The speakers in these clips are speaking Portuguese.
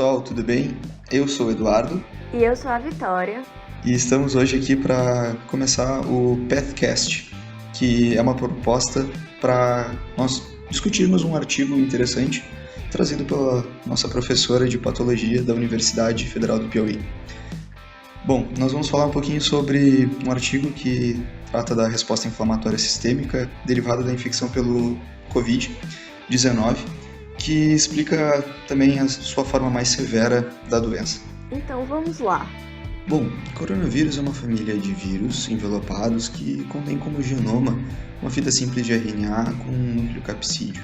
pessoal, tudo bem? Eu sou o Eduardo E eu sou a Vitória. e estamos hoje aqui para começar o Pathcast, que é uma proposta para nós discutirmos um artigo interessante trazido pela nossa professora de patologia da Universidade Federal do Piauí. Bom, nós vamos falar um pouquinho sobre um artigo que trata da resposta inflamatória sistêmica derivada da infecção pelo Covid-19, que explica também a sua forma mais severa da doença. Então vamos lá. Bom, coronavírus é uma família de vírus envelopados que contém como genoma uma fita simples de RNA com um núcleo capsídeo.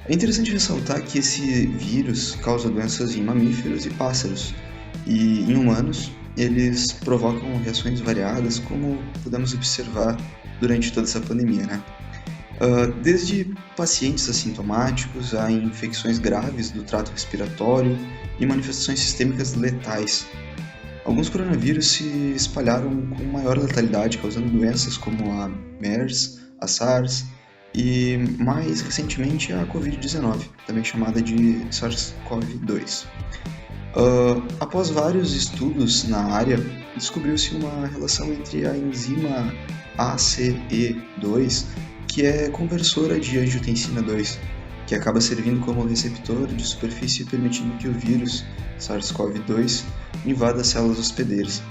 É interessante ressaltar que esse vírus causa doenças em mamíferos e pássaros, e em humanos eles provocam reações variadas, como podemos observar durante toda essa pandemia, né? Desde pacientes assintomáticos a infecções graves do trato respiratório e manifestações sistêmicas letais. Alguns coronavírus se espalharam com maior letalidade, causando doenças como a MERS, a SARS e, mais recentemente, a Covid-19, também chamada de SARS-CoV-2. Após vários estudos na área, descobriu-se uma relação entre a enzima ACE2, que é conversora de angiotensina 2, que acaba servindo como receptor de superfície permitindo que o vírus SARS-CoV-2 invada as células hospedeiras.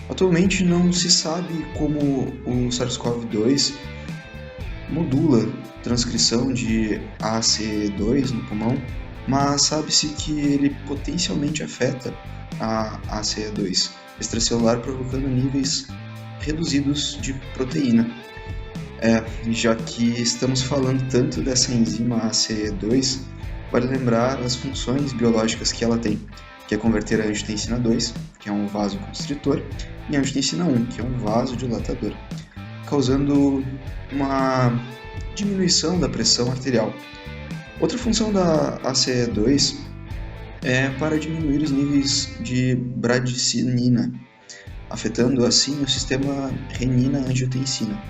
Atualmente não se sabe como o SARS-CoV-2 modula transcrição de ACE2 no pulmão, mas sabe-se que ele potencialmente afeta a ACE2 extracelular, provocando níveis reduzidos de proteína. Já que estamos falando tanto dessa enzima ACE2, vale lembrar as funções biológicas que ela tem, que é converter a angiotensina 2, que é um vasoconstritor, e a angiotensina 1, que é um vasodilatador, causando uma diminuição da pressão arterial. Outra função da ACE2 é para diminuir os níveis de bradicinina, afetando assim o sistema renina-angiotensina,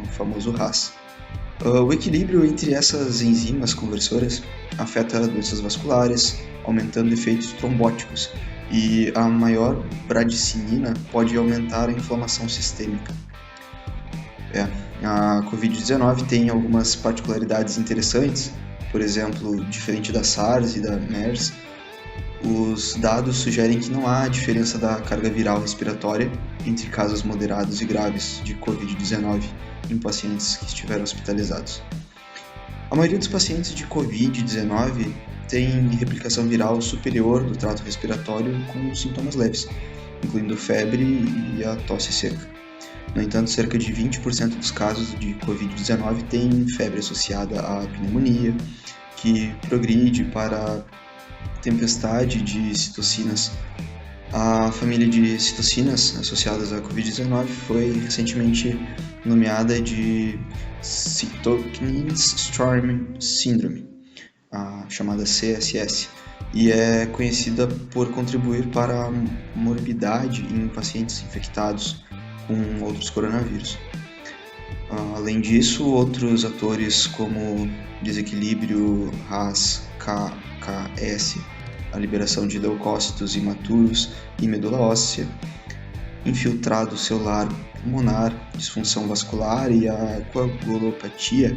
o famoso RAS. O equilíbrio entre essas enzimas conversoras afeta doenças vasculares, aumentando efeitos trombóticos, e a maior bradicinina pode aumentar a inflamação sistêmica. A Covid-19 tem algumas particularidades interessantes, por exemplo, diferente da SARS e da MERS, os dados sugerem que não há diferença da carga viral respiratória entre casos moderados e graves de Covid-19 em pacientes que estiveram hospitalizados. A maioria dos pacientes de Covid-19 tem replicação viral superior do trato respiratório com sintomas leves, incluindo febre e a tosse seca. No entanto, cerca de 20% dos casos de Covid-19 têm febre associada à pneumonia, que progride para tempestade de citocinas. A família de citocinas associadas à Covid-19 foi recentemente nomeada de Cytokine Storm Syndrome, a chamada CSS, e é conhecida por contribuir para a morbidade em pacientes infectados com outros coronavírus. Além disso, outros atores como desequilíbrio RAS-KKS, a liberação de leucócitos imaturos e medula óssea, infiltrado celular pulmonar, disfunção vascular e a coagulopatia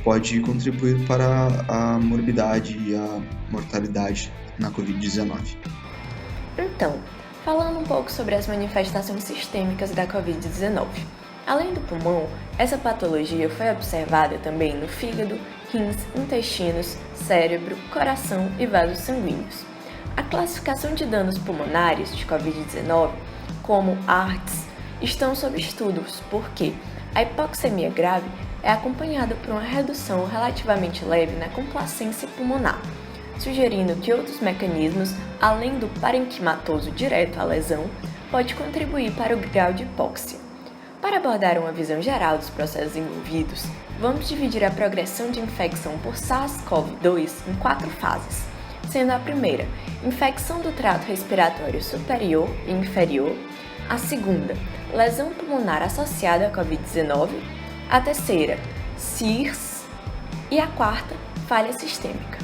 pode contribuir para a morbidade e a mortalidade na Covid-19. Então, falando um pouco sobre as manifestações sistêmicas da Covid-19. Além do pulmão, essa patologia foi observada também no fígado, rins, intestinos, cérebro, coração e vasos sanguíneos. A classificação de danos pulmonares de Covid-19, como ARDS, estão sob estudos porque a hipoxemia grave é acompanhada por uma redução relativamente leve na complacência pulmonar, sugerindo que outros mecanismos, além do parenquimatoso direto à lesão, pode contribuir para o grau de hipóxia. Para abordar uma visão geral dos processos envolvidos, vamos dividir a progressão de infecção por SARS-CoV-2 em 4 fases, sendo a primeira, infecção do trato respiratório superior e inferior, a segunda, lesão pulmonar associada à Covid-19, a terceira, SIRS, e a quarta, falha sistêmica.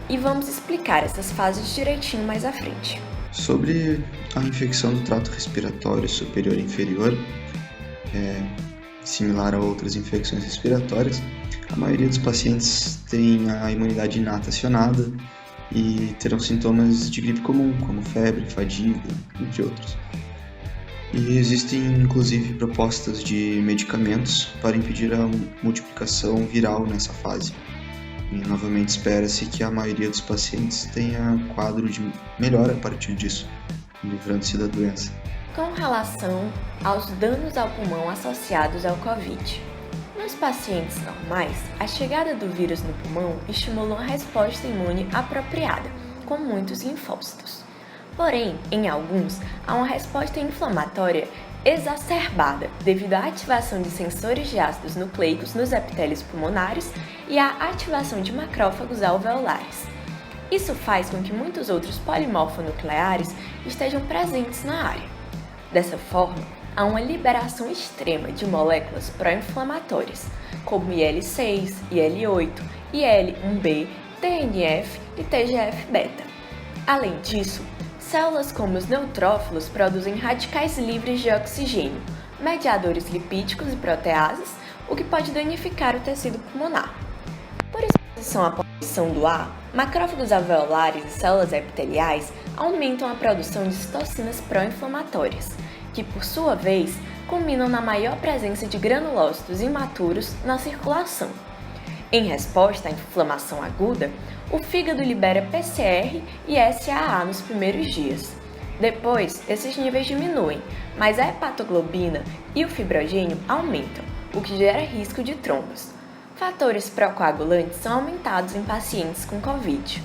e vamos explicar essas fases direitinho mais à frente. Sobre a infecção do trato respiratório superior e inferior, similar a outras infecções respiratórias, a maioria dos pacientes tem a imunidade inata acionada e terão sintomas de gripe comum, como febre, fadiga, entre outros. E existem inclusive propostas de medicamentos para impedir a multiplicação viral nessa fase. E novamente espera-se que a maioria dos pacientes tenha quadro de melhora a partir disso, livrando-se da doença. Com relação aos danos ao pulmão associados ao Covid. Nos pacientes normais, a chegada do vírus no pulmão estimula uma resposta imune apropriada, com muitos linfócitos. Porém, em alguns, há uma resposta inflamatória exacerbada devido à ativação de sensores de ácidos nucleicos nos epitélios pulmonares e à ativação de macrófagos alveolares. Isso faz com que muitos outros polimorfonucleares estejam presentes na área. Dessa forma, há uma liberação extrema de moléculas pró-inflamatórias, como IL-6, IL-8, IL-1B, TNF e TGF-beta. Além disso, células como os neutrófilos produzem radicais livres de oxigênio, mediadores lipídicos e proteases, o que pode danificar o tecido pulmonar. Por exposição à poluição do ar, macrófagos alveolares e células epiteliais aumentam a produção de citocinas pró-inflamatórias, que, por sua vez, culminam na maior presença de granulócitos imaturos na circulação. Em resposta à inflamação aguda, o fígado libera PCR e SAA nos primeiros dias. Depois, esses níveis diminuem, mas a hepatoglobina e o fibrogênio aumentam, o que gera risco de trombos. Fatores procoagulantes são aumentados em pacientes com Covid.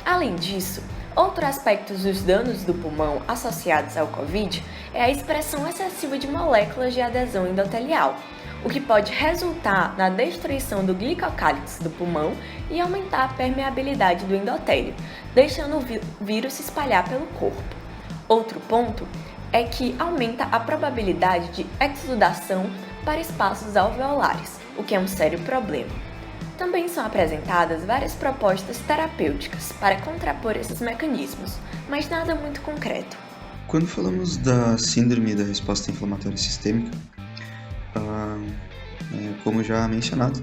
Além disso, outro aspecto dos danos do pulmão associados ao Covid é a expressão excessiva de moléculas de adesão endotelial, o que pode resultar na destruição do glicocálix do pulmão e aumentar a permeabilidade do endotélio, deixando o vírus se espalhar pelo corpo. Outro ponto é que aumenta a probabilidade de exudação para espaços alveolares, o que é um sério problema. Também são apresentadas várias propostas terapêuticas para contrapor esses mecanismos, mas nada muito concreto. Quando falamos da síndrome da resposta inflamatória sistêmica, como já mencionado,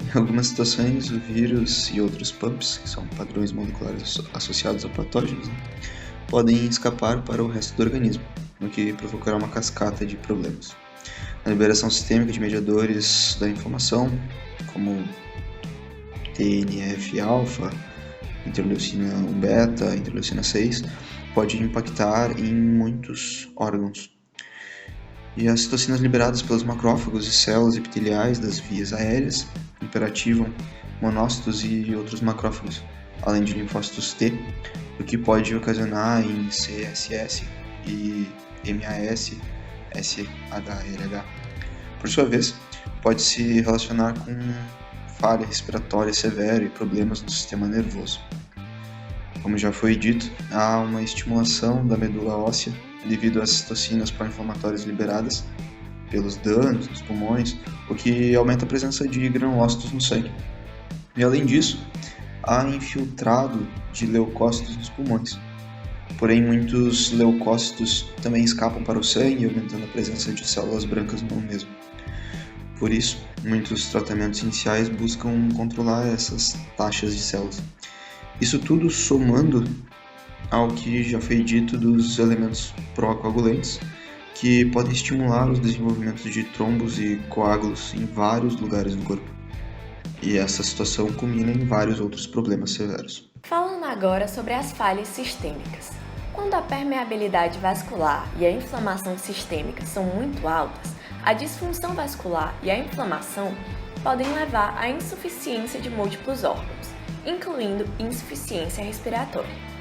em algumas situações o vírus e outros PAMPs, que são padrões moleculares associados a patógenos, podem escapar para o resto do organismo, o que provocará uma cascata de problemas. A liberação sistêmica de mediadores da inflamação, como TNF-alfa, interleucina 1-beta, interleucina 6, pode impactar em muitos órgãos. E as citocinas liberadas pelos macrófagos e células epiteliais das vias aéreas hiperativam monócitos e outros macrófagos, além de linfócitos T, o que pode ocasionar em CSS e MAS, SHLH. Por sua vez, pode se relacionar com falha respiratória severa e problemas no sistema nervoso. Como já foi dito, há uma estimulação da medula óssea devido às citocinas pró-inflamatórias liberadas pelos danos nos pulmões, o que aumenta a presença de granulócitos no sangue. E além disso, há infiltrado de leucócitos nos pulmões. Porém, muitos leucócitos também escapam para o sangue, aumentando a presença de células brancas no mesmo. Por isso, muitos tratamentos iniciais buscam controlar essas taxas de células. Isso tudo somando ao que já foi dito dos elementos procoagulantes, que podem estimular os desenvolvimentos de trombos e coágulos em vários lugares do corpo. E essa situação culmina em vários outros problemas severos. Falando agora sobre as falhas sistêmicas. Quando a permeabilidade vascular e a inflamação sistêmica são muito altas, a disfunção vascular e a inflamação podem levar à insuficiência de múltiplos órgãos, incluindo insuficiência respiratória.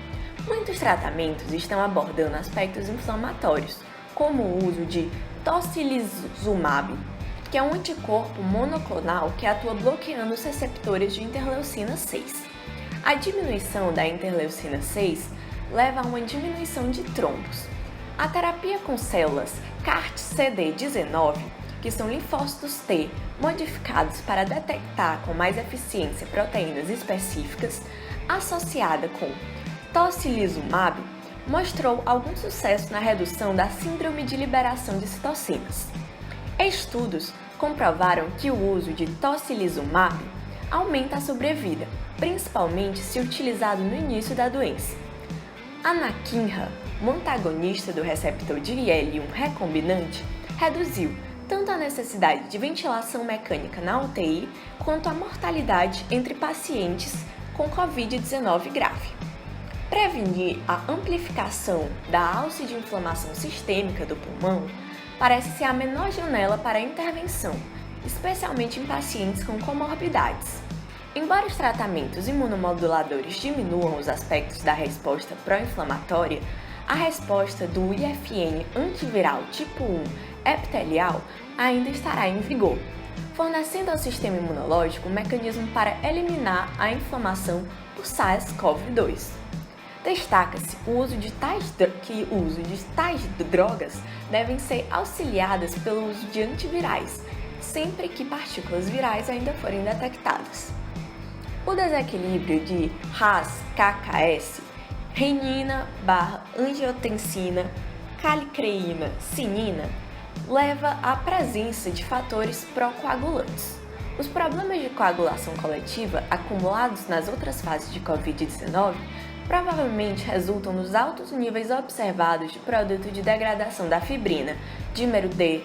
Muitos tratamentos estão abordando aspectos inflamatórios, como o uso de tocilizumab, que é um anticorpo monoclonal que atua bloqueando os receptores de interleucina 6. A diminuição da interleucina 6 leva a uma diminuição de trombos. A terapia com células CAR-T-CD19 que são linfócitos T modificados para detectar com mais eficiência proteínas específicas, associada com tocilizumab, mostrou algum sucesso na redução da síndrome de liberação de citocinas. Estudos comprovaram que o uso de tocilizumab aumenta a sobrevida, principalmente se utilizado no início da doença. Anakinra, um antagonista do receptor de IL-1 recombinante, reduziu tanto a necessidade de ventilação mecânica na UTI quanto a mortalidade entre pacientes com Covid-19 grave. Prevenir a amplificação da alça de inflamação sistêmica do pulmão parece ser a menor janela para a intervenção, especialmente em pacientes com comorbidades. Embora os tratamentos imunomoduladores diminuam os aspectos da resposta pró-inflamatória, a resposta do IFN antiviral tipo 1 epitelial ainda estará em vigor, fornecendo ao sistema imunológico um mecanismo para eliminar a inflamação por SARS-CoV-2. Destaca-se o uso de tais drogas devem ser auxiliadas pelo uso de antivirais, sempre que partículas virais ainda forem detectadas. O desequilíbrio de RAS-KKS, renina/angiotensina, calicreína-cinina, leva à presença de fatores procoagulantes. Os problemas de coagulação coletiva acumulados nas outras fases de Covid-19 provavelmente resultam nos altos níveis observados de produto de degradação da fibrina, dímero D,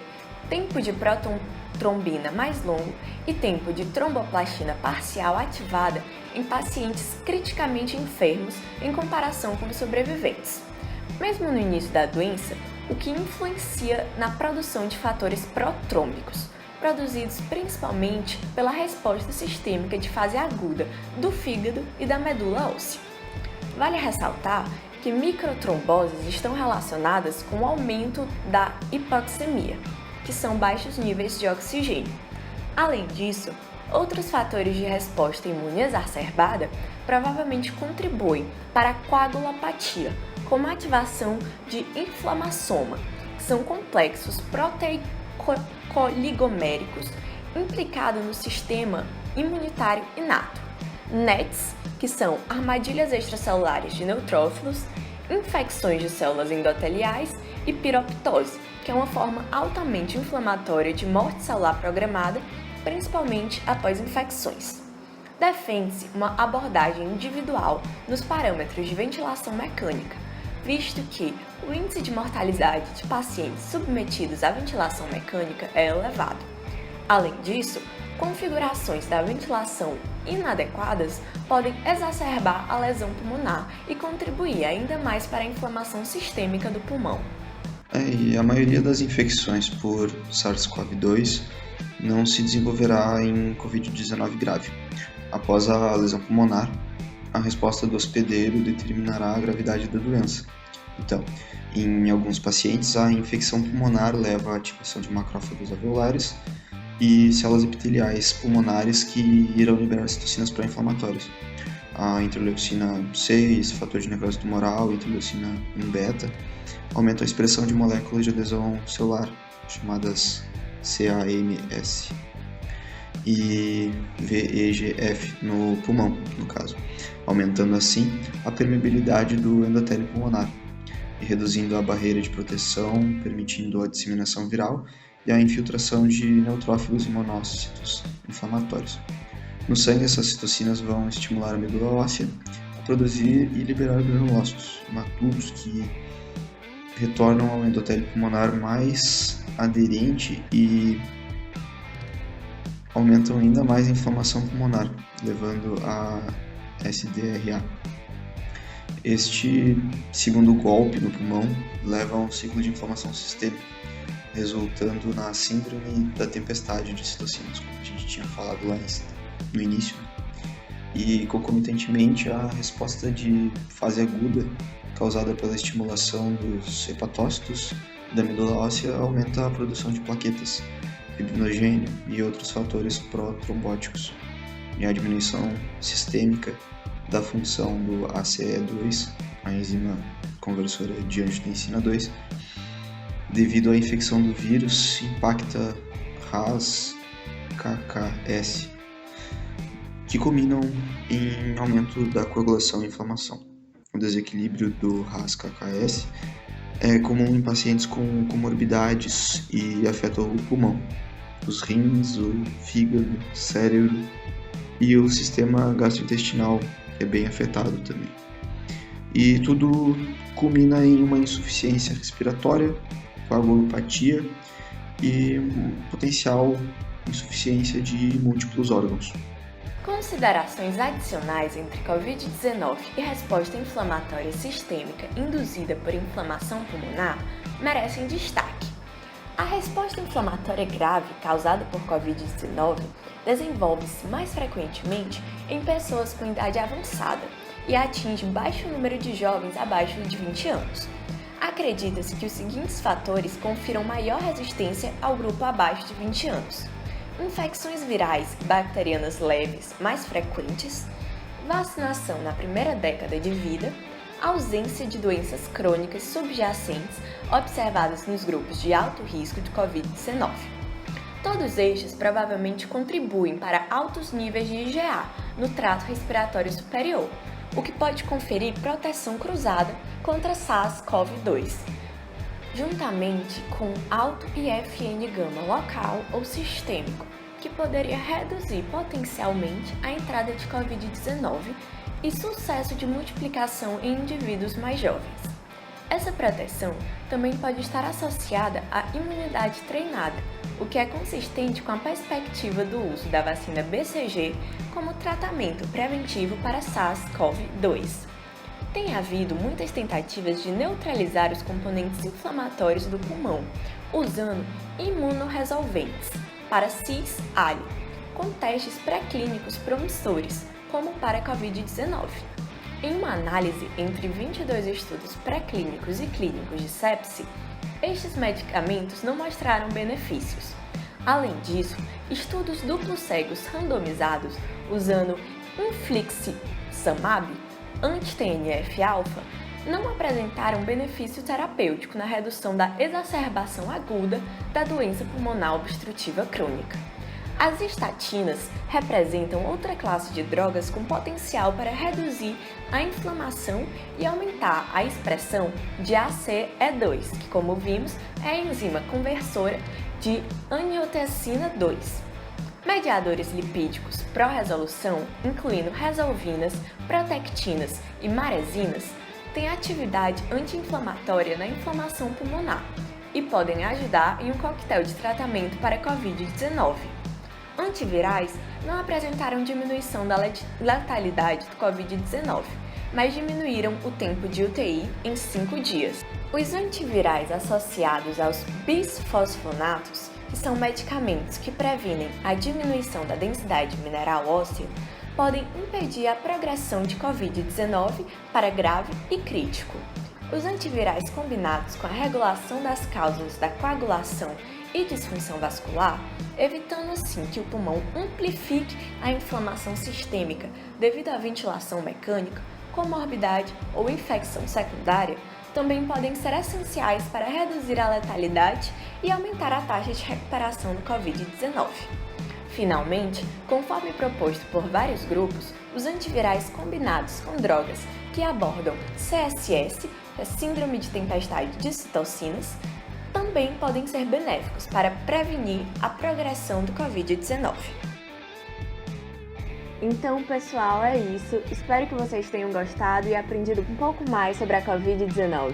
tempo de protontrombina mais longo e tempo de tromboplastina parcial ativada em pacientes criticamente enfermos em comparação com os sobreviventes. Mesmo no início da doença, o que influencia na produção de fatores protrômbicos, produzidos principalmente pela resposta sistêmica de fase aguda do fígado e da medula óssea. Vale ressaltar que microtromboses estão relacionadas com o aumento da hipoxemia, que são baixos níveis de oxigênio. Além disso, outros fatores de resposta imune exacerbada provavelmente contribuem para a coagulopatia, como a ativação de inflamassoma, que são complexos proteico-oligoméricos implicados no sistema imunitário inato, NETs, que são armadilhas extracelulares de neutrófilos, infecções de células endoteliais e piroptose, que é uma forma altamente inflamatória de morte celular programada, principalmente após infecções. Defende-se uma abordagem individual nos parâmetros de ventilação mecânica, visto que o índice de mortalidade de pacientes submetidos à ventilação mecânica é elevado. Além disso, configurações da ventilação inadequadas podem exacerbar a lesão pulmonar e contribuir ainda mais para a inflamação sistêmica do pulmão. E a maioria das infecções por SARS-CoV-2 não se desenvolverá em Covid-19 grave. Após a lesão pulmonar, a resposta do hospedeiro determinará a gravidade da doença. Então, em alguns pacientes, a infecção pulmonar leva à ativação de macrófagos alveolares e células epiteliais pulmonares que irão liberar citocinas pró-inflamatórias. A interleucina 6, fator de necrose tumoral, interleucina 1-beta, aumentam a expressão de moléculas de adesão celular, chamadas CAMS, e VEGF no pulmão, no caso, aumentando assim a permeabilidade do endotélio pulmonar e reduzindo a barreira de proteção, permitindo a disseminação viral e a infiltração de neutrófilos e monócitos inflamatórios. No sangue, essas citocinas vão estimular a medula óssea a produzir e liberar granulócitos imaturos que retornam ao endotélio pulmonar mais aderente e aumentam ainda mais a inflamação pulmonar, levando a SDRA. Este segundo golpe no pulmão leva a um ciclo de inflamação sistêmica, resultando na síndrome da tempestade de citocinas, como a gente tinha falado lá no início, e concomitantemente a resposta de fase aguda causada pela estimulação dos hepatócitos da medula óssea aumenta a produção de plaquetas, fibrinogênio e outros fatores protrombóticos, e a diminuição sistêmica da função do ACE2, a enzima conversora de angiotensina 2, devido à infecção do vírus, impacta RAS, KKS, que culminam em aumento da coagulação e inflamação. O desequilíbrio do RAS-KKS é comum em pacientes com comorbidades e afeta o pulmão, os rins, o fígado, o cérebro e o sistema gastrointestinal, que é bem afetado também. E tudo culmina em uma insuficiência respiratória, coagulopatia e potencial insuficiência de múltiplos órgãos. Considerações adicionais entre Covid-19 e resposta inflamatória sistêmica induzida por inflamação pulmonar merecem destaque. A resposta inflamatória grave causada por Covid-19 desenvolve-se mais frequentemente em pessoas com idade avançada e atinge um baixo número de jovens abaixo de 20 anos. Acredita-se que os seguintes fatores confiram maior resistência ao grupo abaixo de 20 anos: infecções virais e bacterianas leves mais frequentes, vacinação na primeira década de vida, ausência de doenças crônicas subjacentes observadas nos grupos de alto risco de Covid-19. Todos estes provavelmente contribuem para altos níveis de IgA no trato respiratório superior, o que pode conferir proteção cruzada contra SARS-CoV-2, juntamente com alto IFN-gama local ou sistêmico, que poderia reduzir potencialmente a entrada de Covid-19 e sucesso de multiplicação em indivíduos mais jovens. Essa proteção também pode estar associada à imunidade treinada, o que é consistente com a perspectiva do uso da vacina BCG como tratamento preventivo para SARS-CoV-2. Tem havido muitas tentativas de neutralizar os componentes inflamatórios do pulmão, usando imunorresolventes para cis-ALI, com testes pré-clínicos promissores, como para a Covid-19. Em uma análise entre 22 estudos pré-clínicos e clínicos de sepse, estes medicamentos não mostraram benefícios. Além disso, estudos duplos cegos randomizados usando infliximab anti-TNF-alfa não apresentaram benefício terapêutico na redução da exacerbação aguda da doença pulmonar obstrutiva crônica. As estatinas representam outra classe de drogas com potencial para reduzir a inflamação e aumentar a expressão de ACE2, que, como vimos, é a enzima conversora de angiotensina 2. Mediadores lipídicos pró-resolução, incluindo resolvinas, protectinas e maresinas, têm atividade anti-inflamatória na inflamação pulmonar e podem ajudar em um coquetel de tratamento para a Covid-19. Antivirais não apresentaram diminuição da letalidade do Covid-19, mas diminuíram o tempo de UTI em 5 dias. Os antivirais associados aos bisfosfonatos, que são medicamentos que previnem a diminuição da densidade mineral óssea, podem impedir a progressão de Covid-19 para grave e crítico. Os antivirais combinados com a regulação das causas da coagulação e disfunção vascular, evitando assim que o pulmão amplifique a inflamação sistêmica devido à ventilação mecânica, comorbidade ou infecção secundária, também podem ser essenciais para reduzir a letalidade e aumentar a taxa de recuperação do Covid-19. Finalmente, conforme proposto por vários grupos, os antivirais combinados com drogas que abordam CSS, a Síndrome de Tempestade de Citocinas, também podem ser benéficos para prevenir a progressão do Covid-19. Então, pessoal, é isso. Espero que vocês tenham gostado e aprendido um pouco mais sobre a Covid-19.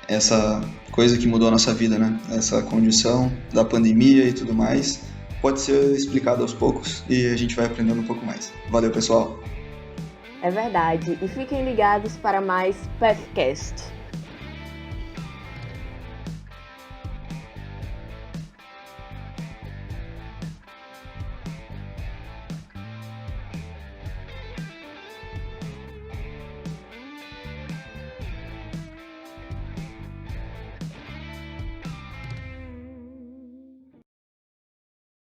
Essa coisa que mudou a nossa vida, né? Essa condição da pandemia e tudo mais, pode ser explicado aos poucos e a gente vai aprendendo um pouco mais. Valeu, pessoal! É verdade. E fiquem ligados para mais PEFcast.